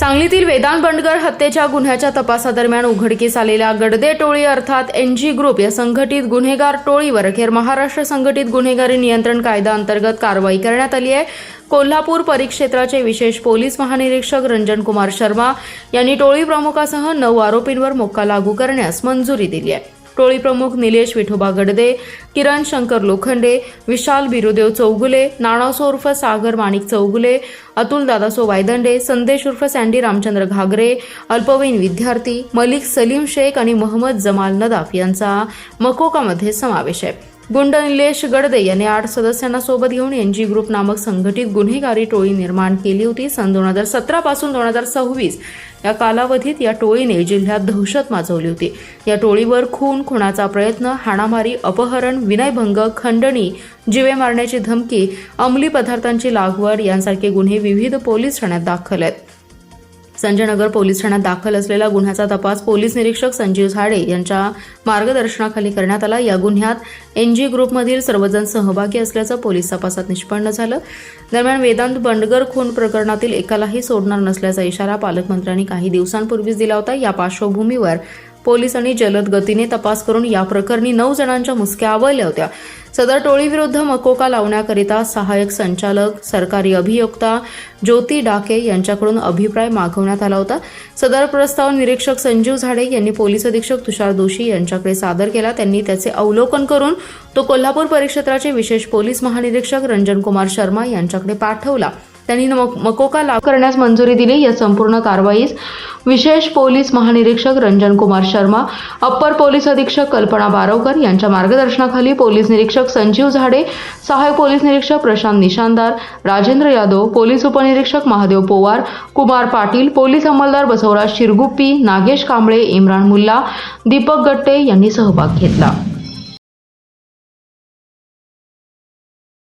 सांगलीतील वेदांत बंडगर हत्येच्या गुन्ह्याच्या तपासादरम्यान उघडकीस आलेल्या गडदे टोळी अर्थात एनजी ग्रुप या संघटित गुन्हेगार टोळीवर अखेर महाराष्ट्र संघटित गुन्हेगारी नियंत्रण कायदा अंतर्गत कारवाई करण्यात आली आहे। कोल्हापूर परिक्षेत्राचे विशेष पोलीस महानिरीक्षक रंजन कुमार शर्मा यांनी टोळी प्रमुखासह 9 आरोपींवर मोक्का लागू करण्यास मंजुरी दिली आहे। टोळी प्रमुख निलेश विठोबा गडदे, किरण शंकर लोखंडे, विशाल बिरुदेव चौगुले, नाणासो उर्फ सागर माणिक चौगुले, अतुल दादासो वायदंडे, संदेश उर्फ सँडी रामचंद्र घागरे, अल्पवयीन विद्यार्थी मलिक सलीम शेख आणि मोहम्मद जमाल नदाफ यांचा मकोकामध्ये समावेश आहे। गुंड निलेश गडदे यांनी 8 सदस्यांना सोबत घेऊन एनजी ग्रुप नामक संघटित गुन्हेगारी टोळी निर्माण केली होती। सन 2017 पासून 2026 या कालावधीत या टोळीने जिल्ह्यात दहशत माजवली होती। या टोळीवर खून, खुनाचा प्रयत्न, हाणामारी, अपहरण, विनयभंग, खंडणी, जीवे मारण्याची धमकी, अंमली पदार्थांची लागवड यांसारखे गुन्हे विविध पोलीस ठाण्यात दाखल आहेत। संजयनगर पोलीस ठाण्यात दाखल असलेला गुन्ह्याचा तपास पोलीस निरीक्षक संजीव झाडे यांच्या मार्गदर्शनाखाली करण्यात आला। या गुन्ह्यात एनजी ग्रुपमधील सर्वजण सहभागी असल्याचं पोलीस तपासात निष्पन्न झालं। दरम्यान वेदांत बंडगर खून प्रकरणातील एकालाही सोडणार नसल्याचा इशारा पालकमंत्र्यांनी काही दिवसांपूर्वीच दिला होता। या पार्श्वभूमीवर पोलिसांनी जलद गतीने तपास करून या प्रकरणी 9 जणांच्या मुसक्या आवळल्या होत्या। सदर टोळीविरुद्ध मकोका लावण्याकरिता सहाय्यक संचालक, सरकारी अभियोक्ता ज्योती डाके यांच्याकडून अभिप्राय मागवण्यात आला होता। सदर प्रस्ताव निरीक्षक संजीव झाडे यांनी पोलीस अधीक्षक तुषार दोशी यांच्याकडे सादर केला। त्यांनी त्याचे अवलोकन करून तो कोल्हापूर परिक्षेत्राचे विशेष पोलीस महानिरीक्षक रंजन कुमार शर्मा यांच्याकडे पाठवला। त्यांनी मकोका लागू करण्यास मंजुरी दिली। या संपूर्ण कारवाईस विशेष पोलीस महानिरीक्षक रंजन कुमार शर्मा, अप्पर पोलीस अधीक्षक कल्पना बारवकर यांच्या मार्गदर्शनाखाली पोलीस निरीक्षक संजीव झाडे, सहाय्यक पोलीस निरीक्षक प्रशांत निशानदार, राजेंद्र यादव, पोलीस उपनिरीक्षक महादेव पोवार, कुमार पाटील, पोलीस अंमलदार बसवराज शिरगुप्पी, नागेश कांबळे, इम्रान मुल्ला, दीपक गट्टे यांनी सहभाग घेतला।